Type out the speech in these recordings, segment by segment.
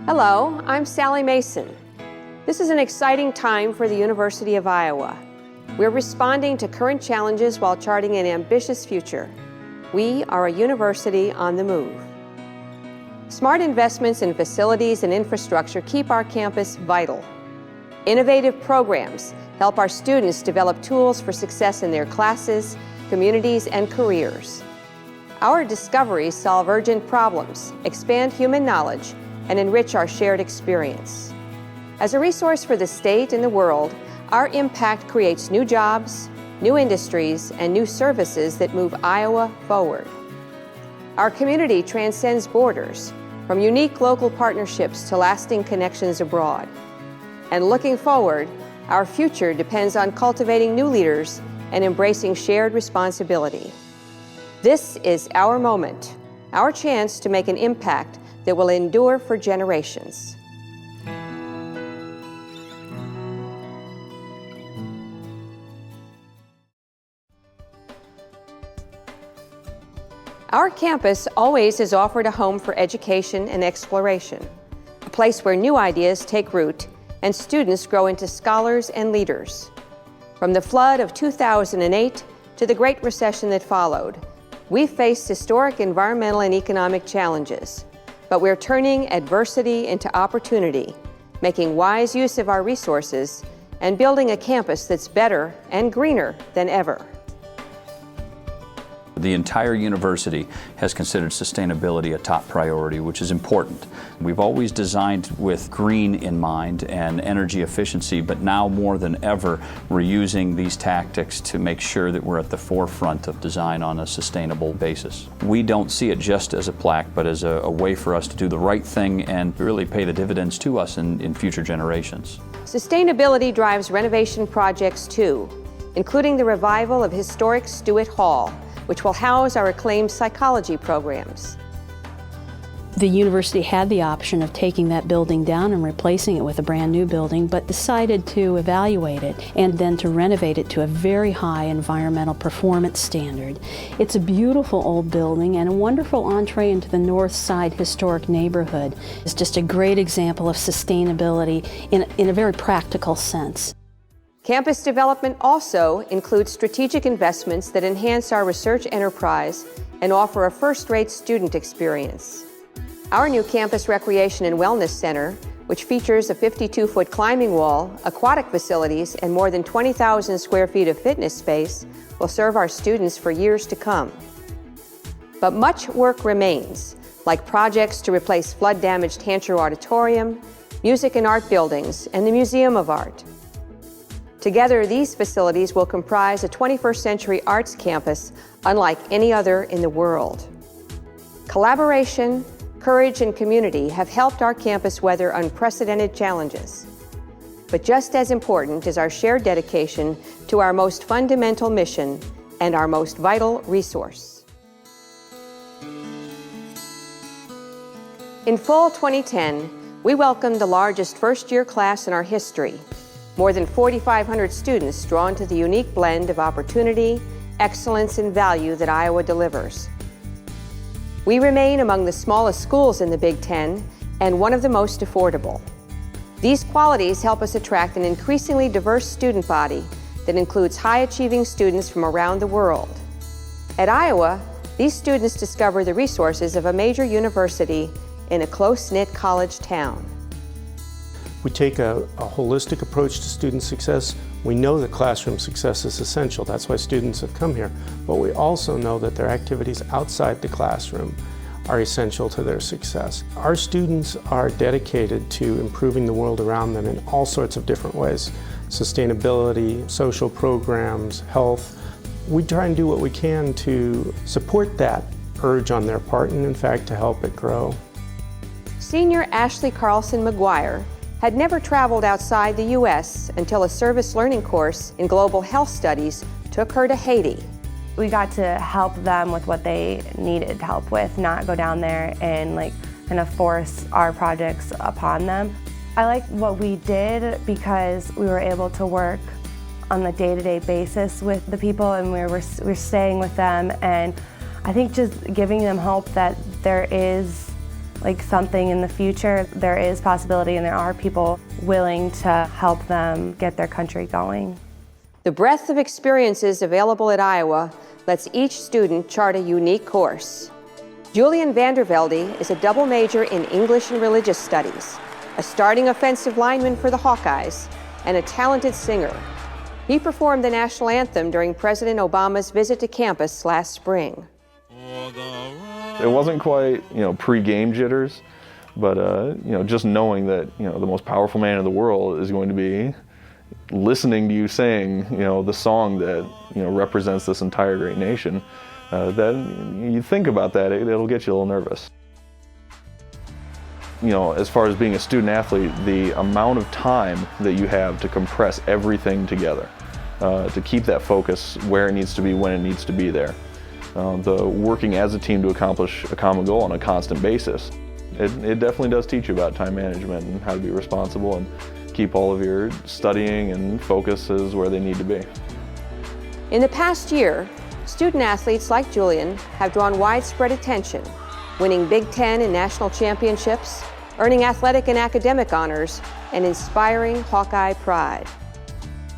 Hello, I'm Sally Mason. This is an exciting time for the University of Iowa. We're responding to current challenges while charting an ambitious future. We are a university on the move. Smart investments in facilities and infrastructure keep our campus vital. Innovative programs help our students develop tools for success in their classes, communities, and careers. Our discoveries solve urgent problems, expand human knowledge, and enrich our shared experience. As a resource for the state and the world, our impact creates new jobs, new industries, and new services that move Iowa forward. Our community transcends borders, from unique local partnerships to lasting connections abroad. And looking forward, our future depends on cultivating new leaders and embracing shared responsibility. This is our moment, our chance to make an impact that will endure for generations. Our campus always has offered a home for education and exploration, a place where new ideas take root and students grow into scholars and leaders. From the flood of 2008 to the Great Recession that followed, we faced historic environmental and economic challenges. But we're turning adversity into opportunity, making wise use of our resources, and building a campus that's better and greener than ever. The entire university has considered sustainability a top priority, which is important. We've always designed with green in mind and energy efficiency, but now more than ever, we're using these tactics to make sure that we're at the forefront of design on a sustainable basis. We don't see it just as a plaque, but as a way for us to do the right thing and really pay the dividends to us in future generations. Sustainability drives renovation projects too, including the revival of historic Stewart Hall, which will house our acclaimed psychology programs. The university had the option of taking that building down and replacing it with a brand new building, but decided to evaluate it and then to renovate it to a very high environmental performance standard. It's a beautiful old building and a wonderful entree into the North Side historic neighborhood. It's just a great example of sustainability in a very practical sense. Campus development also includes strategic investments that enhance our research enterprise and offer a first-rate student experience. Our new Campus Recreation and Wellness Center, which features a 52-foot climbing wall, aquatic facilities, and more than 20,000 square feet of fitness space, will serve our students for years to come. But much work remains, like projects to replace flood-damaged Hancher Auditorium, music and art buildings, and the Museum of Art. Together, these facilities will comprise a 21st century arts campus unlike any other in the world. Collaboration, courage, and community have helped our campus weather unprecedented challenges. But just as important is our shared dedication to our most fundamental mission and our most vital resource. In fall 2010, we welcomed the largest first-year class in our history. More than 4,500 students drawn to the unique blend of opportunity, excellence, and value that Iowa delivers. We remain among the smallest schools in the Big Ten and one of the most affordable. These qualities help us attract an increasingly diverse student body that includes high-achieving students from around the world. At Iowa, these students discover the resources of a major university in a close-knit college town. We take a holistic approach to student success. We know that classroom success is essential. That's why students have come here. But we also know that their activities outside the classroom are essential to their success. Our students are dedicated to improving the world around them in all sorts of different ways. Sustainability, social programs, health. We try and do what we can to support that urge on their part and, in fact, to help it grow. Senior Ashley Carlson McGuire had never traveled outside the U.S. until a service learning course in global health studies took her to Haiti. We got to help them with what they needed help with, not go down there and kind of force our projects upon them. I like what we did because we were able to work on a day-to-day basis with the people, and we're staying with them, and I think just giving them hope that there is like something in the future, there is possibility and there are people willing to help them get their country going. The breadth of experiences available at Iowa lets each student chart a unique course. Julian Vandervelde is a double major in English and Religious Studies, a starting offensive lineman for the Hawkeyes, and a talented singer. He performed the national anthem during President Obama's visit to campus last spring. It wasn't quite, pre-game jitters, but, just knowing that, the most powerful man in the world is going to be listening to you sing, the song that, represents this entire great nation, then you think about that, it'll get you a little nervous. As far as being a student athlete, the amount of time that you have to compress everything together, to keep that focus where it needs to be, when it needs to be there. The working as a team to accomplish a common goal on a constant basis. It definitely does teach you about time management and how to be responsible and keep all of your studying and focuses where they need to be. In the past year, student athletes like Julian have drawn widespread attention, winning Big Ten and national championships, earning athletic and academic honors, and inspiring Hawkeye pride.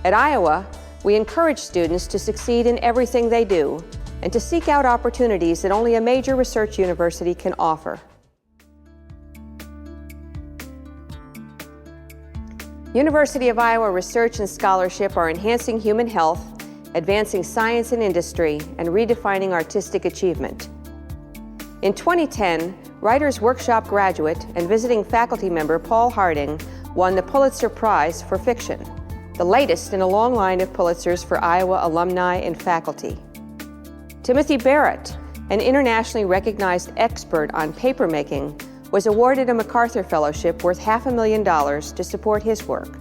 At Iowa, we encourage students to succeed in everything they do and to seek out opportunities that only a major research university can offer. University of Iowa research and scholarship are enhancing human health, advancing science and industry, and redefining artistic achievement. In 2010, Writers' Workshop graduate and visiting faculty member Paul Harding won the Pulitzer Prize for Fiction, the latest in a long line of Pulitzers for Iowa alumni and faculty. Timothy Barrett, an internationally recognized expert on papermaking, was awarded a MacArthur Fellowship worth $500,000 to support his work.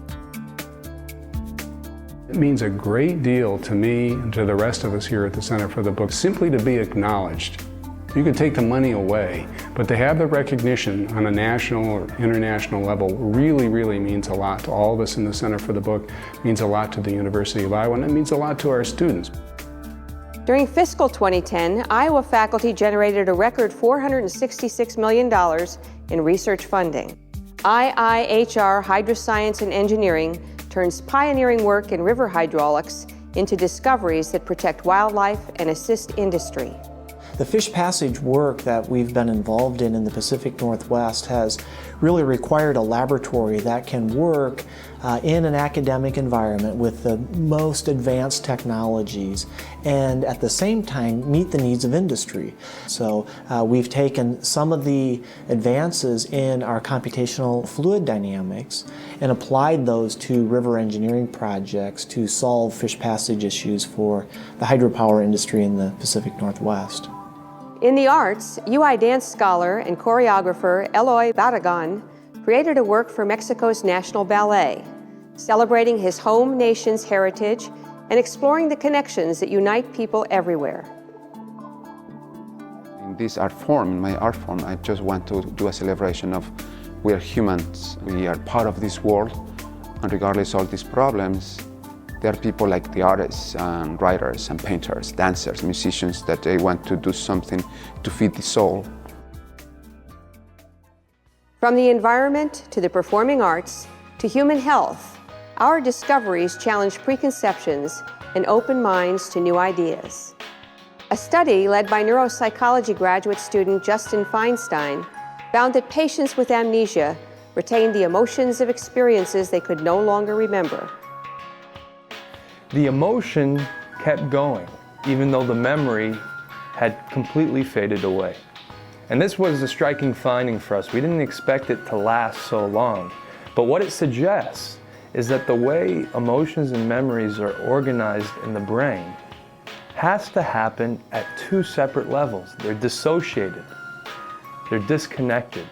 It means a great deal to me and to the rest of us here at the Center for the Book, simply to be acknowledged. You can take the money away, but to have the recognition on a national or international level really, really means a lot to all of us in the Center for the Book, means a lot to the University of Iowa, and it means a lot to our students. During fiscal 2010, Iowa faculty generated a record $466 million in research funding. IIHR Hydroscience and Engineering turns pioneering work in river hydraulics into discoveries that protect wildlife and assist industry. The fish passage work that we've been involved in the Pacific Northwest has really required a laboratory that can work in an academic environment with the most advanced technologies and at the same time meet the needs of industry. So we've taken some of the advances in our computational fluid dynamics and applied those to river engineering projects to solve fish passage issues for the hydropower industry in the Pacific Northwest. In the arts, UI dance scholar and choreographer Eloy Barragan created a work for Mexico's National Ballet, celebrating his home nation's heritage and exploring the connections that unite people everywhere. In this art form, in my art form, I just want to do a celebration of we are humans, we are part of this world, and regardless of all these problems, there are people like the artists and writers and painters, dancers, musicians that they want to do something to feed the soul. From the environment to the performing arts to human health, our discoveries challenge preconceptions and open minds to new ideas. A study led by neuropsychology graduate student Justin Feinstein found that patients with amnesia retained the emotions of experiences they could no longer remember. The emotion kept going, even though the memory had completely faded away. And this was a striking finding for us. We didn't expect it to last so long. But what it suggests is that the way emotions and memories are organized in the brain has to happen at two separate levels. They're dissociated. They're disconnected.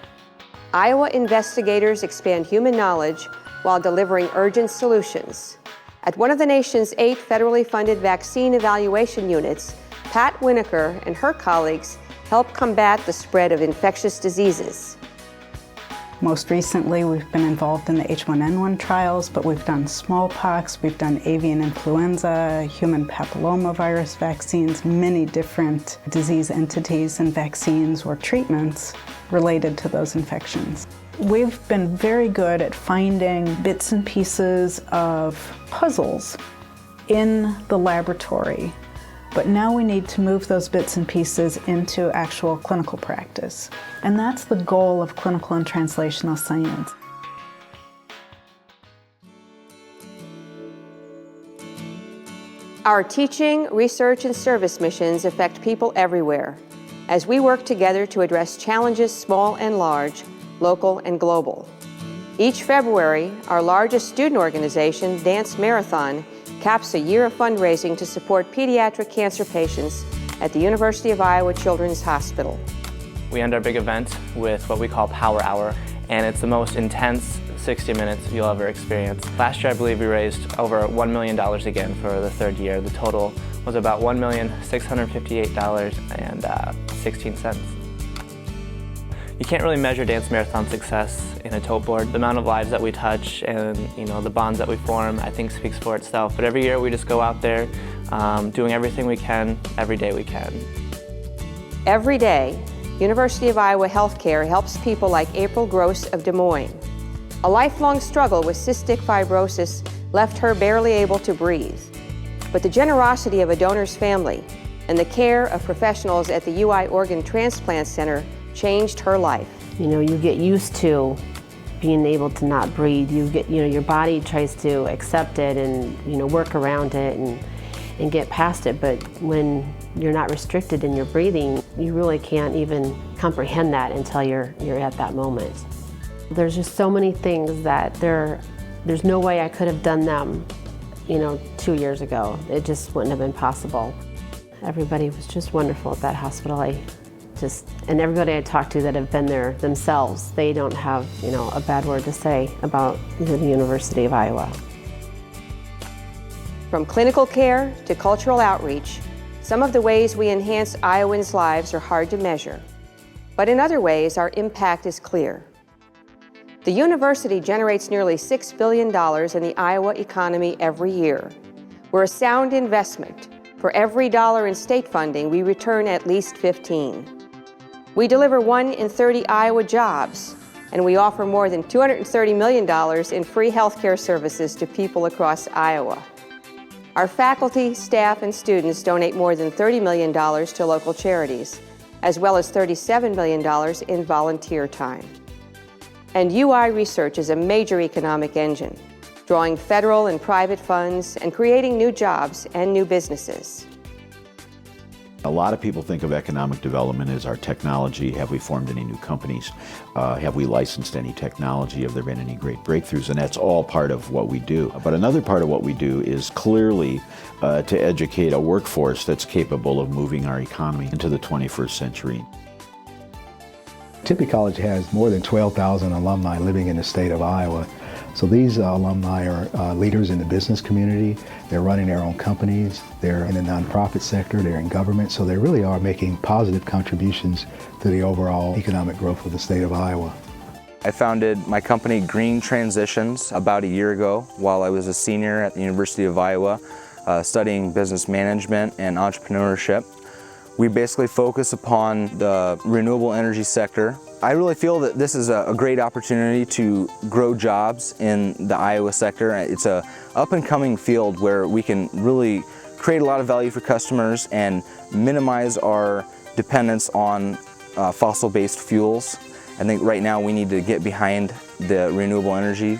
Iowa investigators expand human knowledge while delivering urgent solutions. At one of the nation's 8 federally funded vaccine evaluation units, Pat Winokur and her colleagues help combat the spread of infectious diseases. Most recently, we've been involved in the H1N1 trials, but we've done smallpox, we've done avian influenza, human papillomavirus vaccines, many different disease entities and vaccines or treatments related to those infections. We've been very good at finding bits and pieces of puzzles in the laboratory, but now we need to move those bits and pieces into actual clinical practice. And that's the goal of clinical and translational science. Our teaching, research, and service missions affect people everywhere as we work together to address challenges small and large, local and global. Each February, our largest student organization, Dance Marathon, caps a year of fundraising to support pediatric cancer patients at the University of Iowa Children's Hospital. We end our big event with what we call Power Hour, and it's the most intense 60 minutes you'll ever experience. Last year, I believe we raised over $1 million again for the third year. The total was about $1,658.16. You can't really measure Dance Marathon success in a tote board. The amount of lives that we touch and the bonds that we form, I think speaks for itself. But every year we just go out there doing everything we can, every day we can. Every day, University of Iowa Healthcare helps people like April Gross of Des Moines. A lifelong struggle with cystic fibrosis left her barely able to breathe. But the generosity of a donor's family and the care of professionals at the UI Organ Transplant Center changed her life. You get used to being able to not breathe. Your body tries to accept it and work around it and get past it. But when you're not restricted in your breathing, you really can't even comprehend that until you're at that moment. There's just so many things that there's no way I could have done them 2 years ago. It just wouldn't have been possible. Everybody was just wonderful at that hospital. And everybody I talked to that have been there themselves, they don't have a bad word to say about the University of Iowa. From clinical care to cultural outreach, some of the ways we enhance Iowans' lives are hard to measure. But in other ways, our impact is clear. The university generates nearly $6 billion in the Iowa economy every year. We're a sound investment. For every dollar in state funding, we return at least 15. We deliver 1 in 30 Iowa jobs, and we offer more than $230 million in free healthcare services to people across Iowa. Our faculty, staff, and students donate more than $30 million to local charities, as well as $37 million in volunteer time. And UI Research is a major economic engine, drawing federal and private funds and creating new jobs and new businesses. A lot of people think of economic development as our technology. Have we formed any new companies? Have we licensed any technology? Have there been any great breakthroughs? And that's all part of what we do. But another part of what we do is clearly to educate a workforce that's capable of moving our economy into the 21st century. Tippie College has more than 12,000 alumni living in the state of Iowa. So these alumni are leaders in the business community. They're running their own companies. They're in the nonprofit sector. They're in government. So they really are making positive contributions to the overall economic growth of the state of Iowa. I founded my company Green Transitions about a year ago while I was a senior at the University of Iowa studying business management and entrepreneurship. We basically focus upon the renewable energy sector. I really feel that this is a great opportunity to grow jobs in the Iowa sector. It's a up-and-coming field where we can really create a lot of value for customers and minimize our dependence on fossil-based fuels. I think right now we need to get behind the renewable energy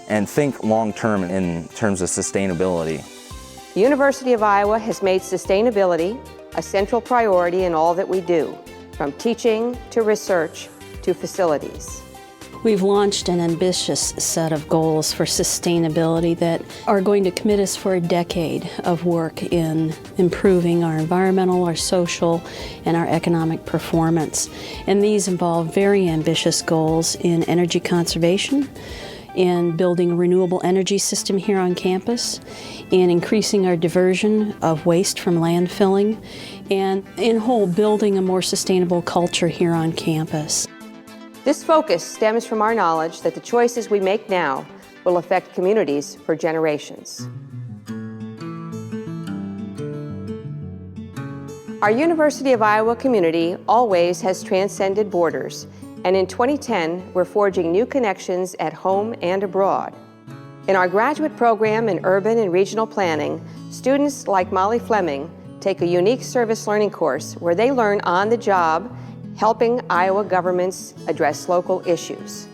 and think long-term in terms of sustainability. The University of Iowa has made sustainability a central priority in all that we do, from teaching to research to facilities. We've launched an ambitious set of goals for sustainability that are going to commit us for a decade of work in improving our environmental, our social, and our economic performance. And these involve very ambitious goals in energy conservation, in building a renewable energy system here on campus, in increasing our diversion of waste from landfilling, and in whole building a more sustainable culture here on campus. This focus stems from our knowledge that the choices we make now will affect communities for generations. Our University of Iowa community always has transcended borders, and in 2010, we're forging new connections at home and abroad. In our graduate program in urban and regional planning, students like Molly Fleming take a unique service learning course where they learn on the job, helping Iowa governments address local issues.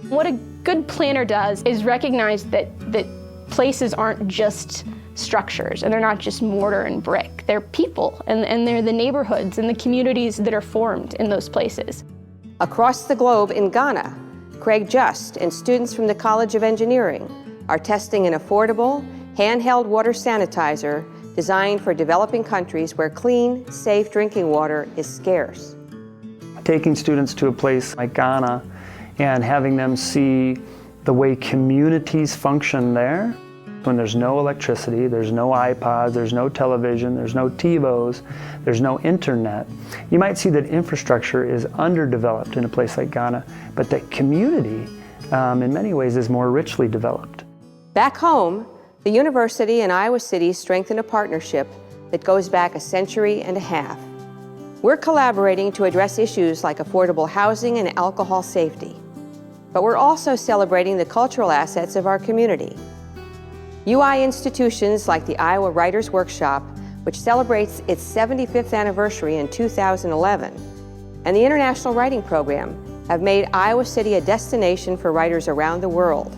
What a good planner does is recognize that places aren't just structures, and they're not just mortar and brick. They're people, and they're the neighborhoods and the communities that are formed in those places. Across the globe in Ghana, Craig Just and students from the College of Engineering are testing an affordable, handheld water sanitizer designed for developing countries where clean, safe drinking water is scarce. Taking students to a place like Ghana and having them see the way communities function there, when there's no electricity, there's no iPods, there's no television, there's no TiVos, there's no internet. You might see that infrastructure is underdeveloped in a place like Ghana, but that community, in many ways, is more richly developed. Back home, the university and Iowa City strengthen a partnership that goes back a century and a half. We're collaborating to address issues like affordable housing and alcohol safety. But we're also celebrating the cultural assets of our community. UI institutions like the Iowa Writers Workshop, which celebrates its 75th anniversary in 2011, and the International Writing Program have made Iowa City a destination for writers around the world.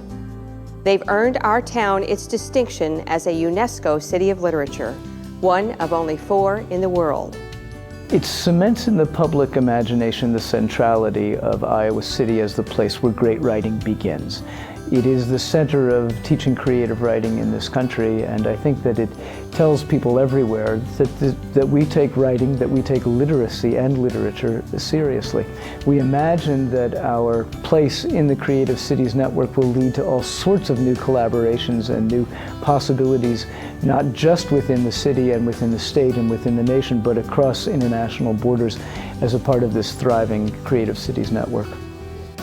They've earned our town its distinction as a UNESCO City of Literature, one of only 4 in the world. It cements in the public imagination the centrality of Iowa City as the place where great writing begins. It is the center of teaching creative writing in this country, and I think that it tells people everywhere that we take writing, that we take literacy and literature seriously. We imagine that our place in the Creative Cities Network will lead to all sorts of new collaborations and new possibilities, not just within the city and within the state and within the nation, but across international borders as a part of this thriving Creative Cities Network.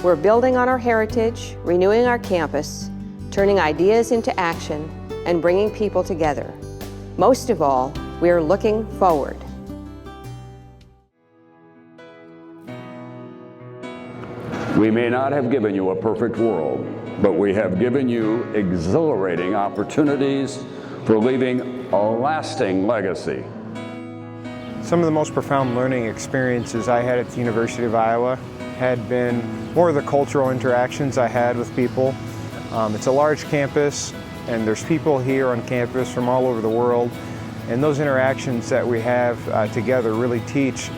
We're building on our heritage, renewing our campus, turning ideas into action, and bringing people together. Most of all, we're looking forward. We may not have given you a perfect world, but we have given you exhilarating opportunities for leaving a lasting legacy. Some of the most profound learning experiences I had at the University of Iowa had been more of the cultural interactions I had with people. It's a large campus, and there's people here on campus from all over the world, and those interactions that we have together really teach,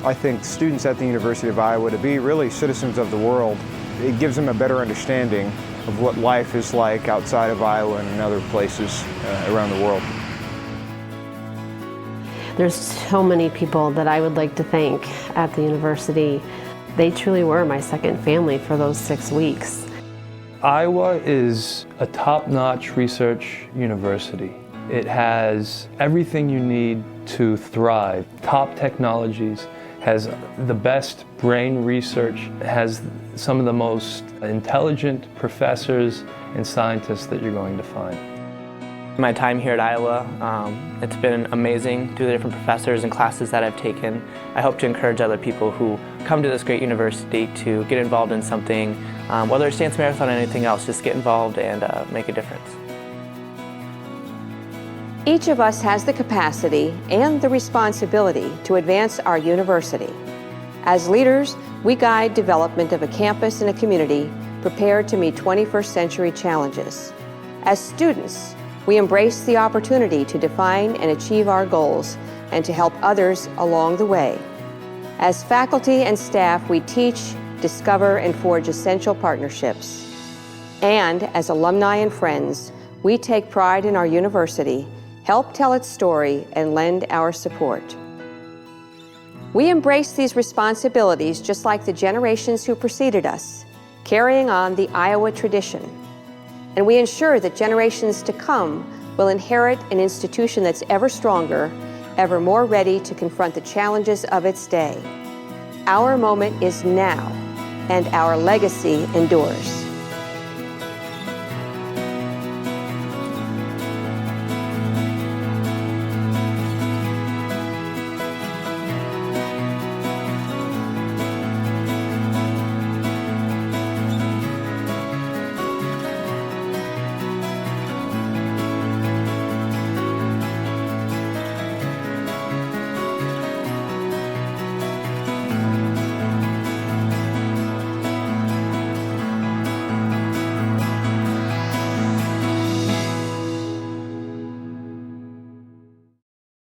I think, students at the University of Iowa to be really citizens of the world. It gives them a better understanding of what life is like outside of Iowa and in other places around the world. There's so many people that I would like to thank at the university. They truly were my second family for those 6 weeks. Iowa is a top-notch research university. It has everything you need to thrive. Top technologies, has the best brain research, has some of the most intelligent professors and scientists that you're going to find. My time here at Iowa, it's been amazing through the different professors and classes that I've taken. I hope to encourage other people who come to this great university to get involved in something, whether it's dance marathon or anything else, just get involved and make a difference. Each of us has the capacity and the responsibility to advance our university. As leaders, we guide development of a campus and a community prepared to meet 21st century challenges. As students, we embrace the opportunity to define and achieve our goals and to help others along the way. As faculty and staff, we teach, discover, and forge essential partnerships. And as alumni and friends, we take pride in our university, help tell its story, and lend our support. We embrace these responsibilities just like the generations who preceded us, carrying on the Iowa tradition. And we ensure that generations to come will inherit an institution that's ever stronger, ever more ready to confront the challenges of its day. Our moment is now. and our legacy endures.